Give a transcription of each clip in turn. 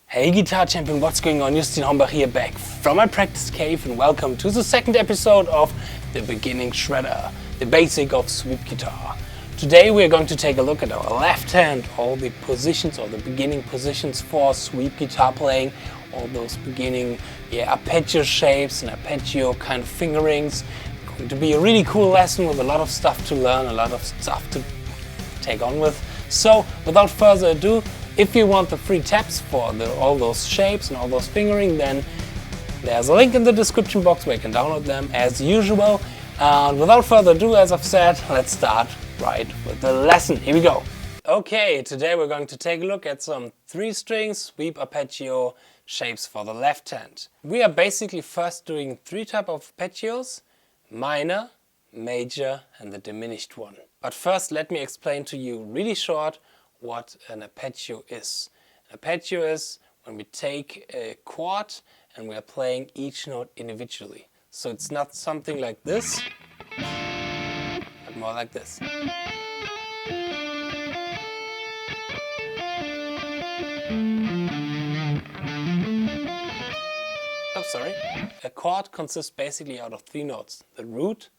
Hey guitar champion, what's going on? Justin Hombach here, back from my practice cave, and welcome to the second episode of the beginning shredder, the basic of sweep guitar. Today we are going to take a look at our left hand, all the positions or the beginning positions for sweep guitar playing, all those beginning arpeggio shapes and arpeggio kind of fingerings. It's going to be a really cool lesson with a lot of stuff to learn, a lot of stuff to take on with. So without further ado, if you want the free tabs for all those shapes and all those fingering, then there's a link in the description box where you can download them as usual. And without further ado, as I've said, let's start right with the lesson. Here we go. Okay, today we're going to take a look at some 3-string sweep arpeggio shapes for the left hand. We are basically first doing 3 types of arpeggios: minor, major and the diminished one. But first let me explain to you really short what an arpeggio is. An arpeggio is when we take a chord and we are playing each note individually. So it's not something like this, but more like this. Oh, sorry. A chord consists basically out of 3 notes: the root,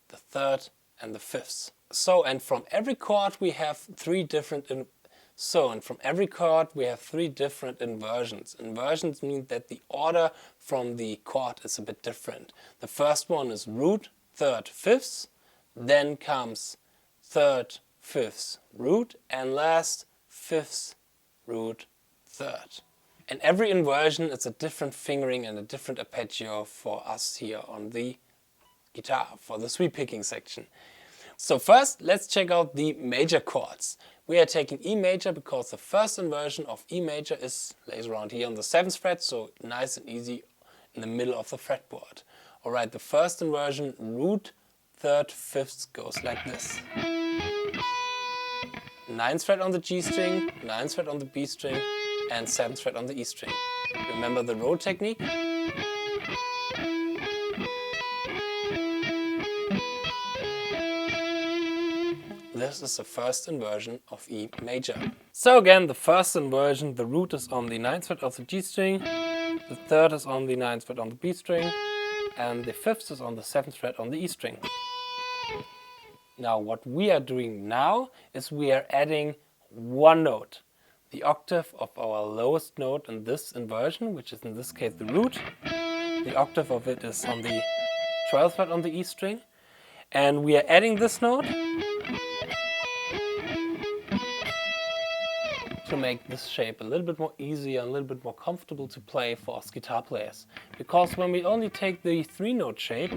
the third and the fifth. So, and from every chord we have 3 different inversions. Inversions mean that the order from the chord is a bit different. The first one is root, third, fifth, then comes third, fifth, root, and last fifth, root, third. And every inversion is a different fingering and a different arpeggio for us here on the guitar, for the sweep picking section. So first, let's check out the major chords. We are taking E major because the first inversion of E major lays around here on the 7th fret, so nice and easy in the middle of the fretboard. Alright, the first inversion, root, third, 5th, goes like this. 9th fret on the G string, 9th fret on the B string, and 7th fret on the E string. Remember the row technique? This is the first inversion of E major. So again, the first inversion, the root is on the 9th fret of the G string, the third is on the 9th fret on the B string, and the 5th is on the 7th fret on the E string. Now what we are doing now is we are adding 1 note, the octave of our lowest note in this inversion, which is in this case the root. The octave of it is on the 12th fret on the E string, and we are adding this note to make this shape a little bit more easier, a little bit more comfortable to play for us guitar players. Because when we only take the 3-note shape,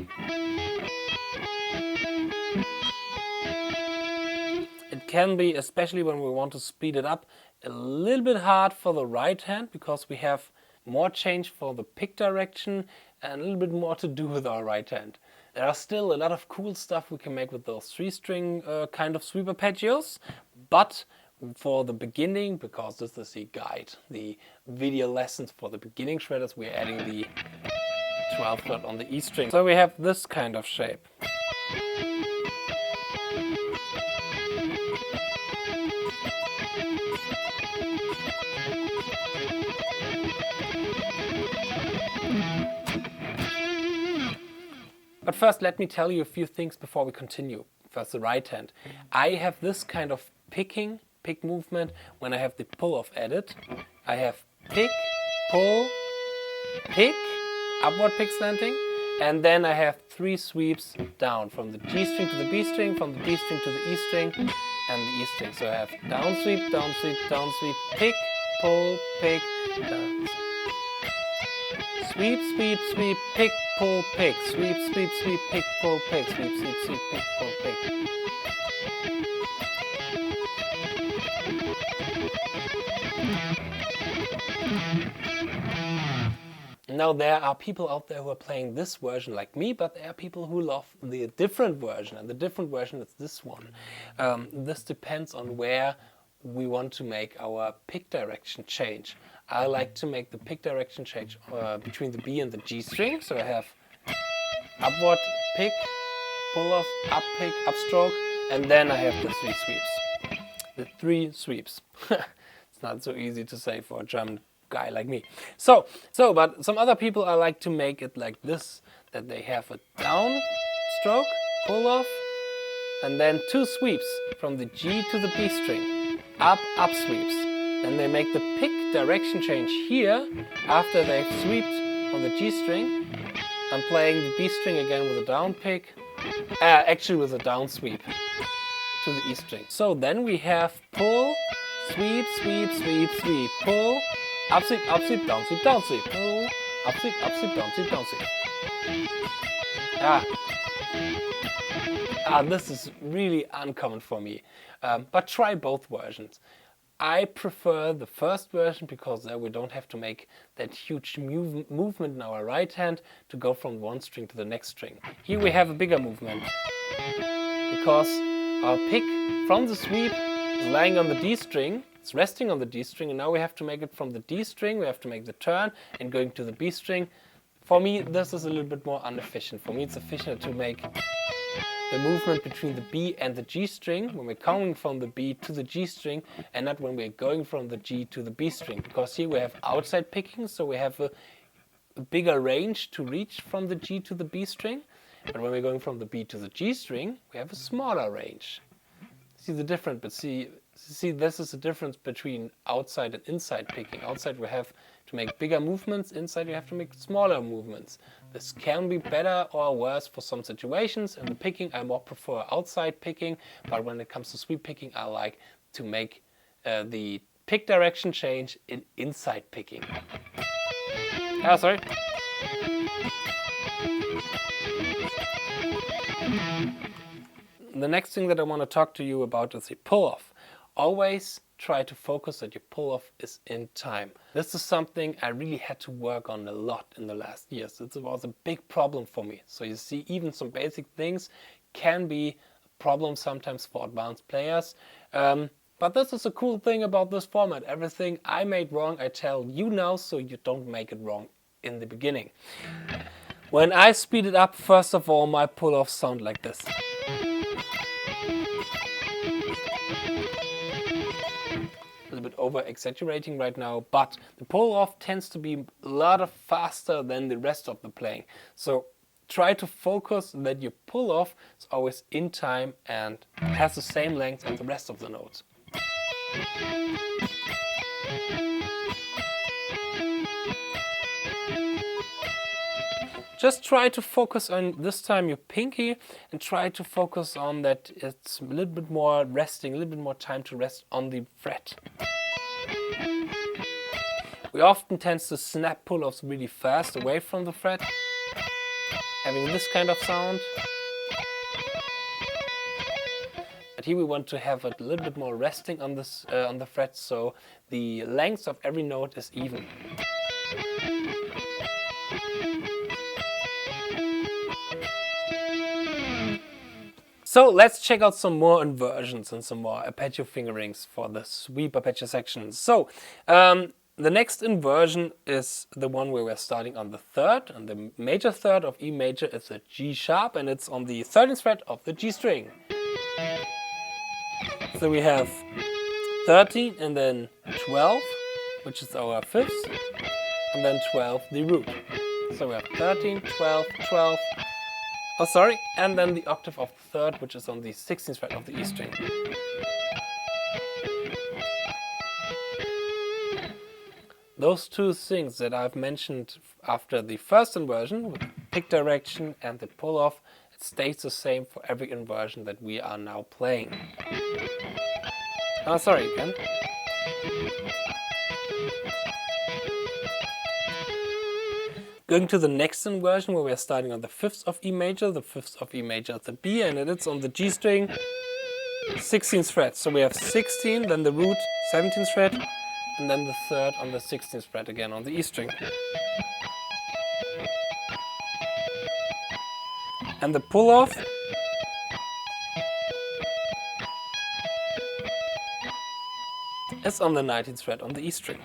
it can be, especially when we want to speed it up, a little bit hard for the right hand, because we have more change for the pick direction and a little bit more to do with our right hand. There are still a lot of cool stuff we can make with those 3-string kind of sweep arpeggios, but for the beginning, because this is the guide, the video lessons for the beginning shredders, we're adding the 12th fret on the E string. So we have this kind of shape. But first let me tell you a few things before we continue. First, the right hand. I have this kind of pick movement when I have the pull-off added. I have pick, pull, pick, upward pick slanting, and then I have 3 sweeps down from the G string to the B string, from the B string to the E string, and the E string. So I have down sweep, down sweep, down sweep, pick, pull, pick, down. Sweep, sweep, sweep, pick, pull, pick, sweep, sweep, sweep, pick, pull, pick, sweep, sweep, sweep, pick, pull, pick. Now there are people out there who are playing this version like me, but there are people who love the different version, and the different version is this one. This depends on where we want to make our pick direction change. I like to make the pick direction change between the B and the G string, so I have upward pick, pull off, up pick, upstroke, and then I have the 3 sweeps. The 3 sweeps. It's not so easy to say for a German guy like me. But some other people I like to make it like this, that they have a down stroke, pull off, and then 2 sweeps from the G to the B string, up sweeps. Then they make the pick direction change here after they've sweeped on the G string. I'm playing the B string again with a down pick, actually with a down sweep to the E string. So then we have pull, sweep, sweep, sweep, sweep, pull, up sweep, down sweep, down sweep, pull, up sweep, down sweep, down sweep. This is really uncommon for me, but try both versions. I prefer the first version because there we don't have to make that huge movement in our right hand to go from one string to the next string. Here we have a bigger movement because our pick from the sweep is lying on the D string, it's resting on the D string, and now we have to make it from the D string, we have to make the turn and going to the B string. For me, this is a little bit more inefficient. For me, it's efficient to make the movement between the B and the G string when we're coming from the B to the G string, and not when we're going from the G to the B string, because here we have outside picking, so we have a bigger range to reach from the G to the B string, but when we're going from the B to the G string, we have a smaller range. See the difference, but see this is the difference between outside and inside picking. Outside we have to make bigger movements, inside you have to make smaller movements. This can be better or worse for some situations. In the picking I more prefer outside picking, but when it comes to sweep picking I like to make the pick direction change in inside picking. Sorry. The next thing that I want to talk to you about is the pull-off. Always try to focus that your pull-off is in time. This is something I really had to work on a lot in the last years. It was a big problem for me. So you see, even some basic things can be a problem sometimes for advanced players. But this is a cool thing about this format. Everything I made wrong, I tell you now, so you don't make it wrong in the beginning. When I speed it up, first of all, my pull-offs sound like this. A little bit over exaggerating right now, but the pull-off tends to be a lot faster than the rest of the playing. So try to focus that your pull-off is always in time and has the same length as the rest of the notes. Just try to focus on, this time, your pinky, and try to focus on that it's a little bit more resting, a little bit more time to rest on the fret. We often tend to snap pull-offs really fast away from the fret, having this kind of sound. But here we want to have it a little bit more resting on this on the fret, so the length of every note is even. So let's check out some more inversions and some more arpeggio fingerings for the sweep arpeggio section. So the next inversion is the one where we're starting on the third, and the major third of E major is a G sharp, and it's on the 13th fret of the G string. So we have 13 and then 12, which is our fifth, and then 12 the root. So we have 13, 12, 12. Oh, sorry, and then the octave of the third, which is on the 16th fret of the E string. Those two things that I've mentioned after the first inversion, with the pick direction and the pull-off, it stays the same for every inversion that we are now playing. Oh, sorry again. Going to the next inversion where we're starting on the 5th of E major. The 5th of E major is the B, and it's on the G string, 16th fret. So we have 16, then the root, 17th fret, and then the third on the 16th fret again on the E string. And the pull-off is on the 19th fret on the E string.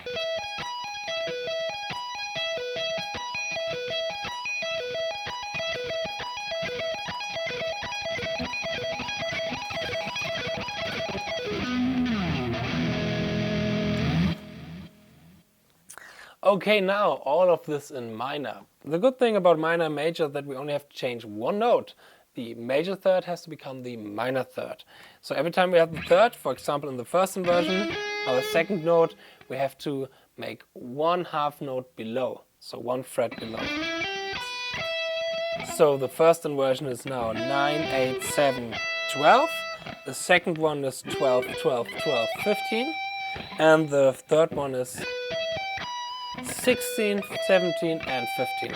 Okay, now all of this in minor. The good thing about minor and major is that we only have to change one note. The major third has to become the minor third. So every time we have the third, for example in the first inversion, or the second note, we have to make one half note below, so one fret below. So the first inversion is now 9, 8, 7, 12. The second one is 12, 12, 12, 15. And the third one is 16, 17 and 15.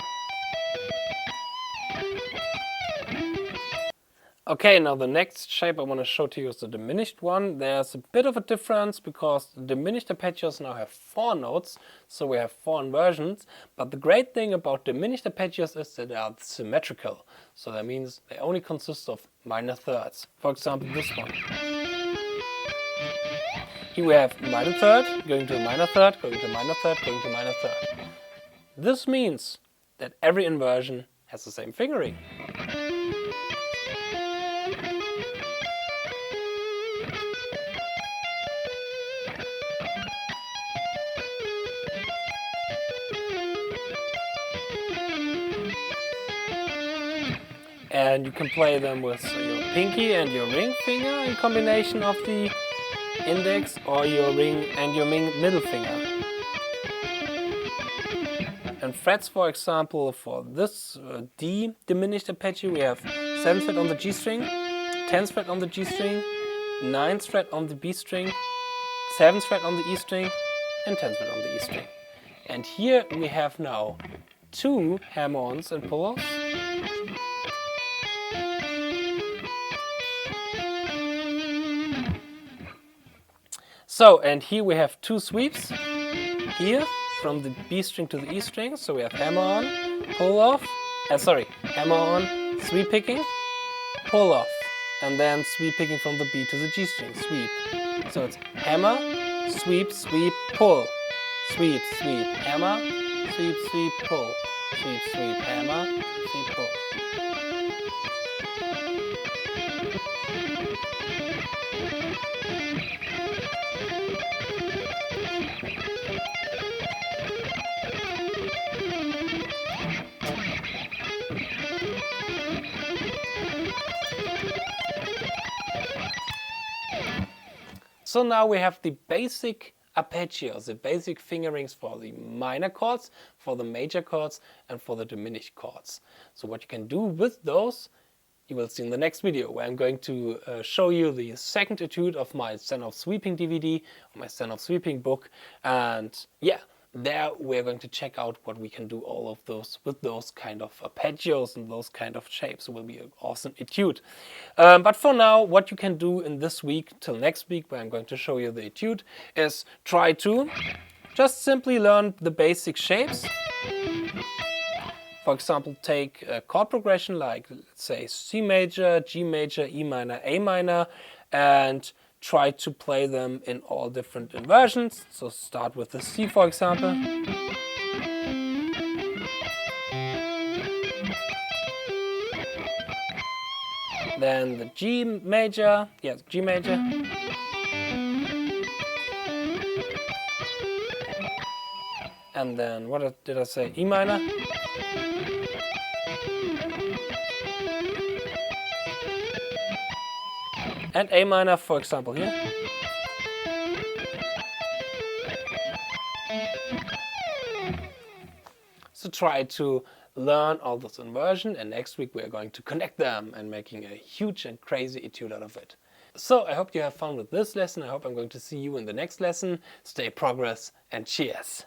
Okay, now the next shape I want to show to you is the diminished one. There's a bit of a difference because the diminished arpeggios now have 4 notes, so we have 4 inversions. But the great thing about diminished arpeggios is that they are symmetrical. So that means they only consist of minor thirds. For example, this one. Here we have minor third, going to a minor third, going to a minor third, going to a minor third. This means that every inversion has the same fingering. And you can play them with your pinky and your ring finger in combination of the index, or your ring and your middle finger. And frets, for example, for this D diminished arpeggio, we have 7th fret on the G string, 10th fret on the G string, 9th fret on the B string, 7th fret on the E string, and 10th fret on the E string. And here we have now 2 hammer-ons and pull-offs. So, and here we have 2 sweeps, here from the B string to the E string, so we have hammer on, pull off, hammer on, sweep picking, pull off, and then sweep picking from the B to the G string, sweep. So it's hammer, sweep, sweep, pull, sweep, sweep, hammer, sweep, sweep, pull, sweep, sweep, hammer, sweep, pull. So now we have the basic arpeggios, the basic fingerings for the minor chords, for the major chords, and for the diminished chords. So what you can do with those, you will see in the next video, where I'm going to show you the second etude of my Stand of Sweeping DVD, or my Stand of Sweeping book. And yeah, there we're going to check out what we can do all of those with those kind of arpeggios and those kind of shapes. It will be an awesome etude. But for now, what you can do in this week till next week, where I'm going to show you the etude, is try to just simply learn the basic shapes. For example, take a chord progression like, let's say, C major, G major, E minor, A minor, and try to play them in all different inversions. So start with the C, for example. Then the G major, yes, G major. And then, what did I say, E minor. And A minor, for example, here. So try to learn all those inversions, and next week we are going to connect them and making a huge and crazy etude out of it. So I hope you have fun with this lesson. I hope I'm going to see you in the next lesson. Stay progress and cheers!